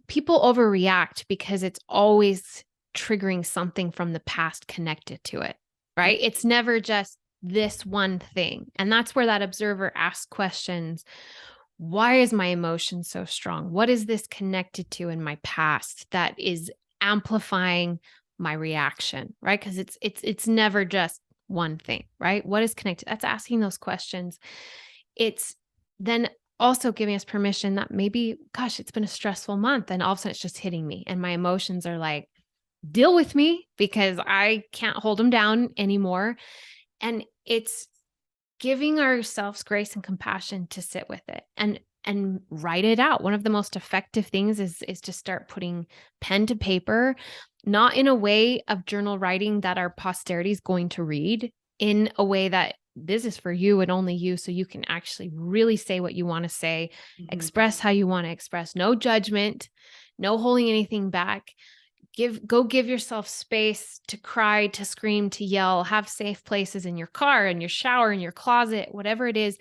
Speaker 1: people overreact because it's always triggering something from the past connected to it, right? It's never just this one thing. And that's where that observer asks questions. Why is my emotion so strong? What is this connected to in my past that is amplifying my reaction, right? Because it's never just one thing, right? What is connected? That's asking those questions. It's then also giving us permission that maybe, gosh, it's been a stressful month and all of a sudden it's just hitting me and my emotions are like, deal with me because I can't hold them down anymore. And it's giving ourselves grace and compassion to sit with it and write it out. One of the most effective things is to start putting pen to paper, not in a way of journal writing that our posterity is going to read, in a way that this is for you and only you, so you can actually really say what you want to say, express how you want to express, no judgment, no holding anything back. Go give yourself space to cry, to scream, to yell, have safe places in your car, in your shower, in your closet, whatever it is,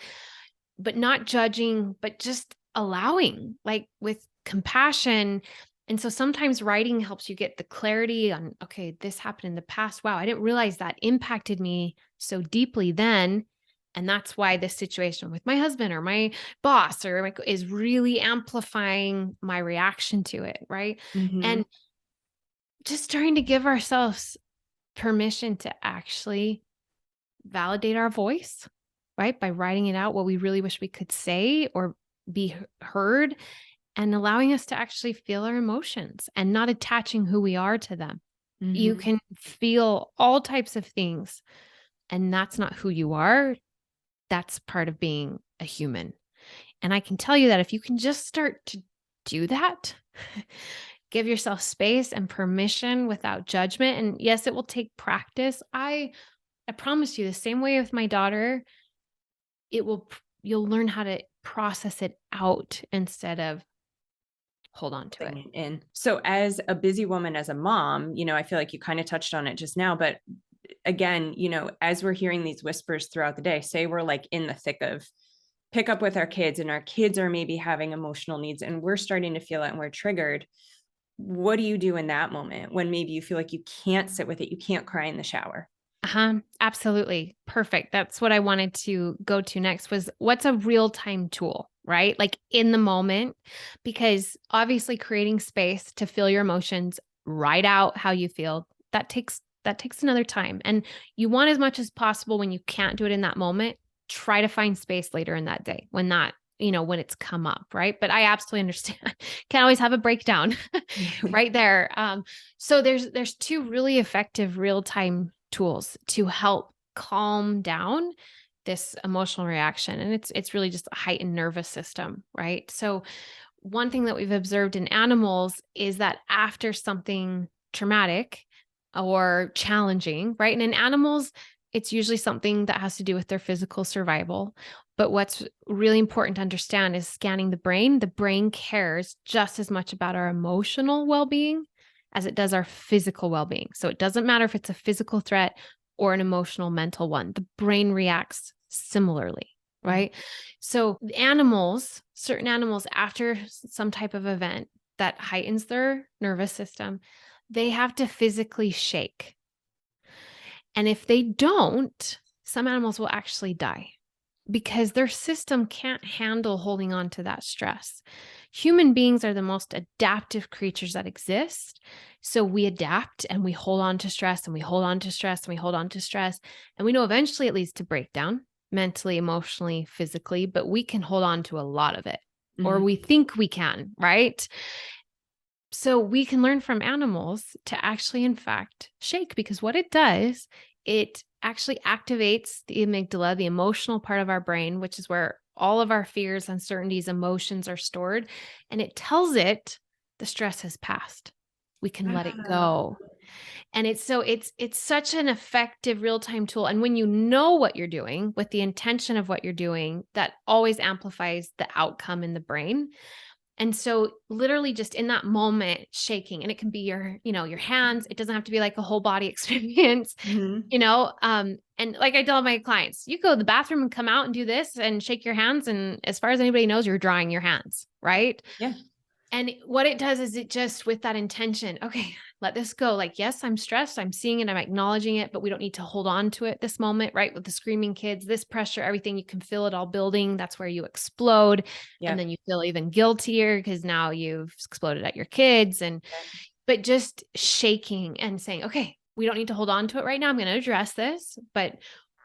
Speaker 1: but not judging, but just allowing, like with compassion. And so sometimes writing helps you get the clarity on, okay, this happened in the past. Wow, I didn't realize that impacted me so deeply then. And that's why this situation with my husband or my boss is really amplifying my reaction to it, right? And just trying to give ourselves permission to actually validate our voice, right? By writing it out, what we really wish we could say or be heard, and allowing us to actually feel our emotions and not attaching who we are to them. You can feel all types of things, and that's not who you are. That's part of being a human. And I can tell you that if you can just start to do that, give yourself space and permission without judgment. And yes, it will take practice. I promise you, the same way with my daughter, you'll learn how to process it out instead of hold on to it.
Speaker 2: In. So as a busy woman, as a mom, I feel like you kind of touched on it just now, but again, as we're hearing these whispers throughout the day, say we're like in the thick of pick up with our kids and our kids are maybe having emotional needs and we're starting to feel it and we're triggered. What do you do in that moment when maybe you feel like you can't sit with it? You can't cry in the shower.
Speaker 1: Absolutely. Perfect. That's what I wanted to go to next, was what's a real-time tool, right? Like in the moment, because obviously creating space to feel your emotions, write out how you feel, that takes another time. And you want, as much as possible, when you can't do it in that moment, try to find space later in that day when when it's come up, right? But I absolutely understand. Can't always have a breakdown right there. So there's two really effective real-time tools to help calm down this emotional reaction. And it's really just a heightened nervous system, right? So one thing that we've observed in animals is that after something traumatic or challenging, right? And in animals, it's usually something that has to do with their physical survival. But what's really important to understand is scanning the brain cares just as much about our emotional well-being as it does our physical well-being. So it doesn't matter if it's a physical threat or an emotional, mental one. The brain reacts similarly, right? So certain animals, after some type of event that heightens their nervous system, they have to physically shake. And if they don't, some animals will actually die because their system can't handle holding on to that stress. Human beings are the most adaptive creatures that exist. So we adapt and we hold on to stress and we hold on to stress and we hold on to stress. And we know eventually it leads to breakdown, mentally, emotionally, physically, but we can hold on to a lot of it, or we think we can, right? So we can learn from animals to actually, in fact, shake, because what it does, it actually activates the amygdala, the emotional part of our brain, which is where all of our fears, uncertainties, emotions are stored. And it tells it the stress has passed. We can let it go. And it's such an effective real-time tool. And when you know what you're doing with the intention of what you're doing, that always amplifies the outcome in the brain. And so literally just in that moment, shaking, and it can be your hands. It doesn't have to be like a whole body experience, and like I tell my clients, you go to the bathroom and come out and do this and shake your hands. And as far as anybody knows, you're drying your hands, right?
Speaker 2: Yeah.
Speaker 1: And what it does is it just, with that intention, okay, let this go. Like, yes, I'm stressed. I'm seeing it. I'm acknowledging it, but we don't need to hold on to it this moment, right? With the screaming kids, this pressure, everything, you can feel it all building. That's where you explode.
Speaker 2: Yeah.
Speaker 1: And then you feel even guiltier because now you've exploded at your kids. But just shaking and saying, okay, we don't need to hold on to it right now. I'm going to address this, but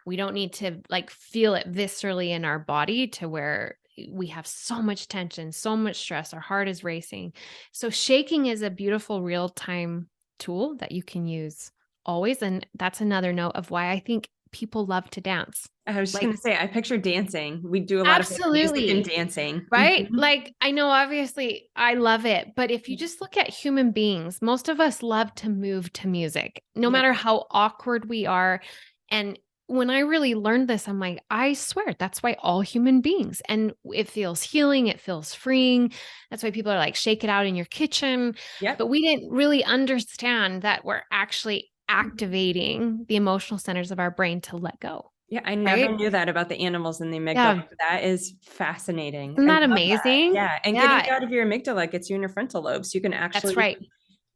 Speaker 1: we don't need to like feel it viscerally in our body to where we have so much tension, so much stress, our heart is racing. So shaking is a beautiful real-time tool that you can use always. And that's another note of why I think people love to dance.
Speaker 2: I was just
Speaker 1: Like,
Speaker 2: going to say, I picture dancing. We do a lot of music and
Speaker 1: absolutely.
Speaker 2: dancing.
Speaker 1: Right?
Speaker 2: Mhm.
Speaker 1: Like, I know obviously I love it, but if you just look at human beings, most of us love to move to music, no
Speaker 2: Yep.
Speaker 1: matter how awkward we are. And when I really learned this, I'm like, I swear that's why all human beings, and it feels healing, it feels freeing. That's why people are like, shake it out in your kitchen.
Speaker 2: Yep.
Speaker 1: But we didn't really understand that we're actually activating the emotional centers of our brain to let go.
Speaker 2: Yeah, I never
Speaker 1: Right?
Speaker 2: knew that about the animals and the amygdala.
Speaker 1: Yeah.
Speaker 2: That is fascinating.
Speaker 1: Isn't
Speaker 2: I
Speaker 1: that
Speaker 2: love that.
Speaker 1: amazing?
Speaker 2: Yeah. And getting
Speaker 1: Yeah,
Speaker 2: you out of your amygdala gets you in your frontal lobe. So you can
Speaker 1: that's
Speaker 2: actually
Speaker 1: right.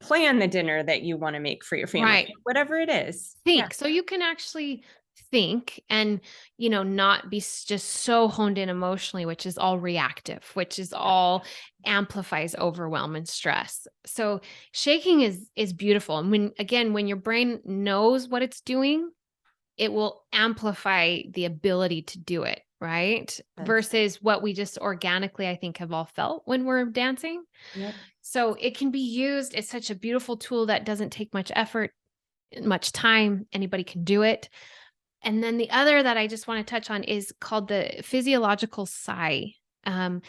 Speaker 2: plan the dinner that you want to make for your family,
Speaker 1: Right.
Speaker 2: whatever it is. Yeah.
Speaker 1: Think. So you can actually think and, not be just so honed in emotionally, which is all reactive, which is all amplifies overwhelm and stress. So shaking is beautiful. And when your brain knows what it's doing, it will amplify the ability to do it, right?
Speaker 2: Sense.
Speaker 1: Versus what we just organically, I think, have all felt when we're dancing.
Speaker 2: Yep.
Speaker 1: So it can be used. It's such a beautiful tool that doesn't take much effort, much time. Anybody can do it. And then the other that I just want to touch on is called the physiological sigh. Um,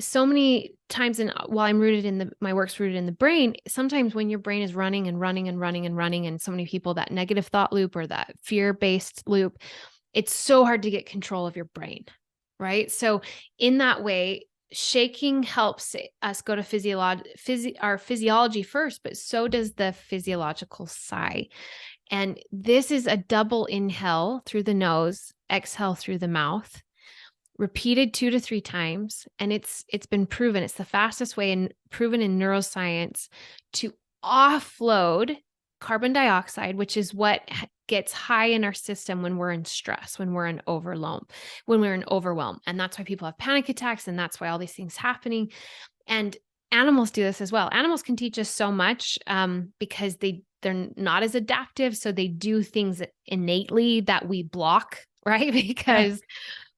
Speaker 1: so many times while I'm rooted in my work's rooted in the brain, sometimes when your brain is running and running and running and running, and so many people, that negative thought loop or that fear-based loop, it's so hard to get control of your brain. Right. So in that way, shaking helps us go to our physiology first, but so does the physiological sigh. And this is a double inhale through the nose, exhale through the mouth, repeated 2 to 3 times. And it's been proven, it's the fastest way and proven in neuroscience to offload carbon dioxide, which is what gets high in our system when we're in stress, when we're in overwhelm. And that's why people have panic attacks. And that's why all these things happening. And animals do this as well. Animals can teach us so much because they're not as adaptive. So they do things innately that we block, right?
Speaker 2: Yeah.
Speaker 1: Because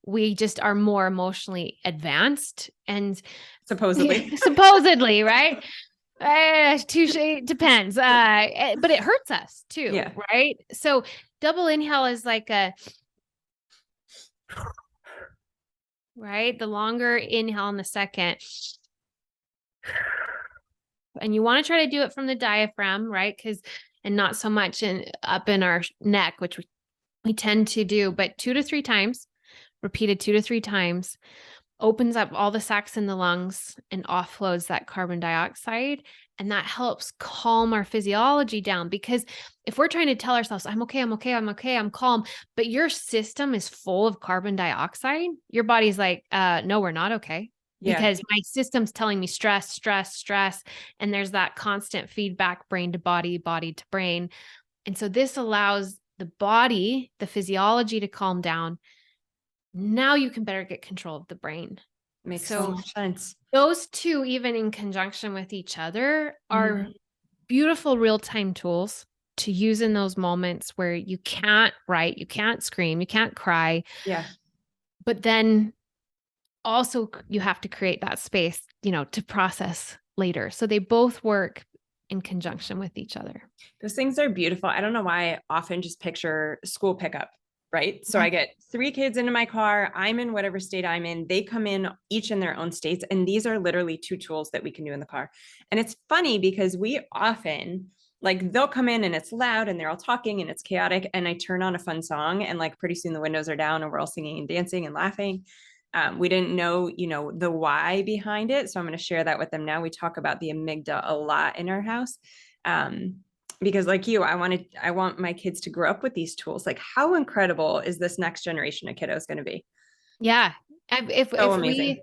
Speaker 1: we just are more emotionally advanced and
Speaker 2: Supposedly.
Speaker 1: supposedly, right? Touche, depends. But it hurts us too,
Speaker 2: Yeah.
Speaker 1: right? So double inhale is like right? The longer inhale in the second. And you want to try to do it from the diaphragm, right? And not so much up in our neck, which we tend to do, but 2 to 3 times, repeated 2 to 3 times, opens up all the sacs in the lungs and offloads that carbon dioxide. And that helps calm our physiology down, because if we're trying to tell ourselves, I'm okay, I'm okay, I'm okay, I'm calm, but your system is full of carbon dioxide, your body's like, no, we're not okay.
Speaker 2: Yeah.
Speaker 1: Because my system's telling me stress, stress, stress. And there's that constant feedback, brain to body, body to brain. And so this allows the body, the physiology, to calm down. Now you can better get control of the brain.
Speaker 2: Makes so
Speaker 1: So
Speaker 2: much sense.
Speaker 1: those two, even in conjunction with each other, are
Speaker 2: Mhm.
Speaker 1: beautiful real-time tools to use in those moments where you can't write, you can't scream, you can't cry,
Speaker 2: Yeah.
Speaker 1: but then also you have to create that space, to process later. So they both work in conjunction with each other.
Speaker 2: Those things are beautiful. I don't know why I often just picture school pickup, right? So I get 3 kids into my car. I'm in whatever state I'm in. They come in each in their own states. And these are literally 2 tools that we can do in the car. And it's funny because we often, like, they'll come in and it's loud and they're all talking and it's chaotic. And I turn on a fun song and like pretty soon the windows are down and we're all singing and dancing and laughing. We didn't know, the why behind it. So I'm going to share that with them now. We talk about the amygdala a lot in our house. Because like you, I want my kids to grow up with these tools. Like, how incredible is this next generation of kiddos going to be?
Speaker 1: Yeah. If
Speaker 2: So
Speaker 1: if
Speaker 2: amazing.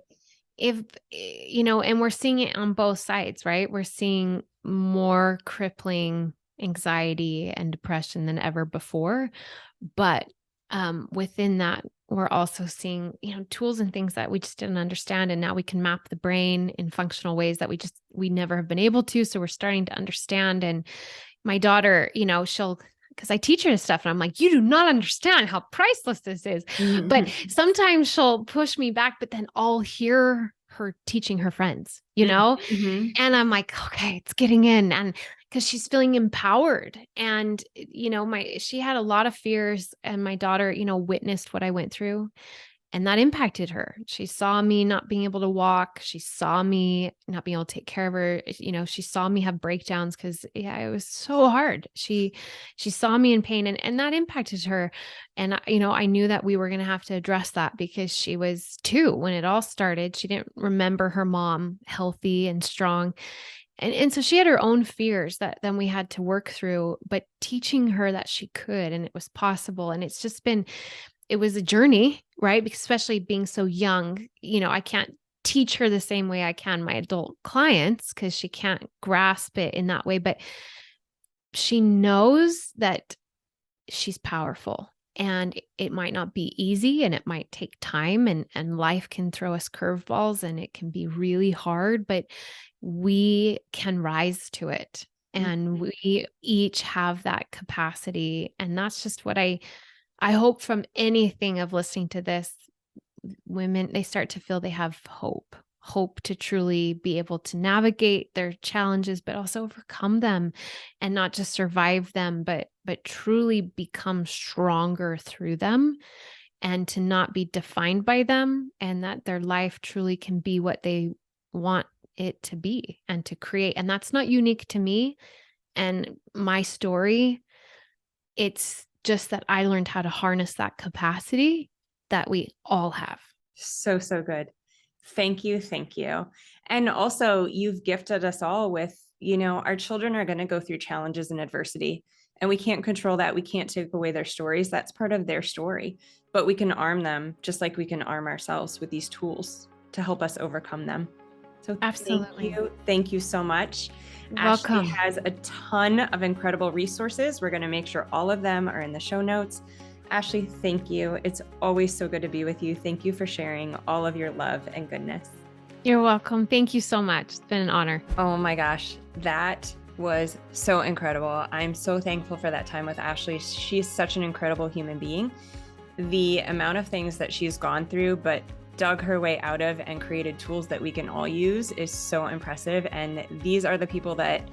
Speaker 1: we if, and we're seeing it on both sides, right? We're seeing more crippling anxiety and depression than ever before. But within that, we're also seeing, tools and things that we just didn't understand. And now we can map the brain in functional ways that we never have been able to. So we're starting to understand. And my daughter, because I teach her this stuff and I'm like, you do not understand how priceless this is. But sometimes she'll push me back, but then I'll hear her teaching her friends,
Speaker 2: Mm-hmm.
Speaker 1: and I'm like, okay, it's getting in. And because she's feeling empowered. And, she had a lot of fears, and my daughter, witnessed what I went through. And that impacted her. She saw me not being able to walk. She saw me not being able to take care of her. She saw me have breakdowns because it was so hard. She saw me in pain, and that impacted her. And, I knew that we were going to have to address that because she was 2 when it all started. She didn't remember her mom healthy and strong. And so she had her own fears that then we had to work through, but teaching her that she could, and it was possible. And it was a journey, right? Because especially being so young, I can't teach her the same way I can my adult clients because she can't grasp it in that way. But she knows that she's powerful, and it might not be easy, and it might take time, and life can throw us curveballs, and it can be really hard, but we can rise to it. And we each have that capacity. And that's just what I hope from anything of listening to this. Women, they start to feel they have hope to truly be able to navigate their challenges, but also overcome them, and not just survive them, but truly become stronger through them, and to not be defined by them, and that their life truly can be what they want it to be and to create. And that's not unique to me and my story. It's just that I learned how to harness that capacity that we all have.
Speaker 2: So, so good. Thank you. Thank you. And also, you've gifted us all with, our children are going to go through challenges and adversity, and we can't control that. We can't take away their stories. That's part of their story, but we can arm them just like we can arm ourselves with these tools to help us overcome them. So
Speaker 1: Absolutely.
Speaker 2: thank you. Thank you so much.
Speaker 1: Welcome.
Speaker 2: Ashleigh has a ton of incredible resources. We're going to make sure all of them are in the show notes. Ashleigh, thank you. It's always so good to be with you. Thank you for sharing all of your love and goodness.
Speaker 1: You're welcome. Thank you so much. It's been an honor.
Speaker 2: Oh my gosh, that was so incredible. I'm so thankful for that time with Ashleigh. She's such an incredible human being. The amount of things that she's gone through, but dug her way out of and created tools that we can all use is so impressive. And these are the people that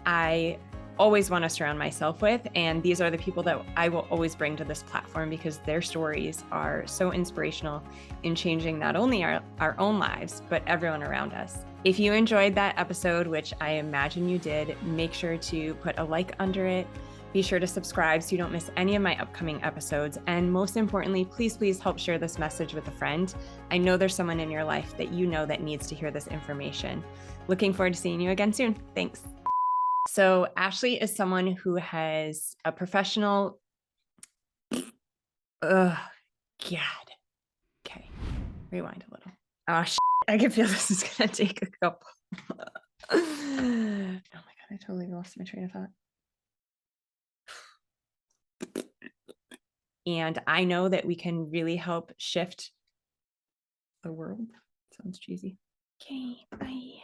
Speaker 2: I always want to surround myself with. And these are the people that I will always bring to this platform because their stories are so inspirational in changing not only our own lives, but everyone around us. If you enjoyed that episode, which I imagine you did, make sure to put a like under it. Be sure to subscribe so you don't miss any of my upcoming episodes. And most importantly, please, please help share this message with a friend. I know there's someone in your life that you know that needs to hear this information. Looking forward to seeing you again soon. Thanks. So Ashleigh is someone who has a professional, God. Okay, rewind a little. Oh, I can feel this is gonna take a couple. Oh my God, I totally lost my train of thought. And I know that we can really help shift the world. Sounds cheesy. Okay, bye.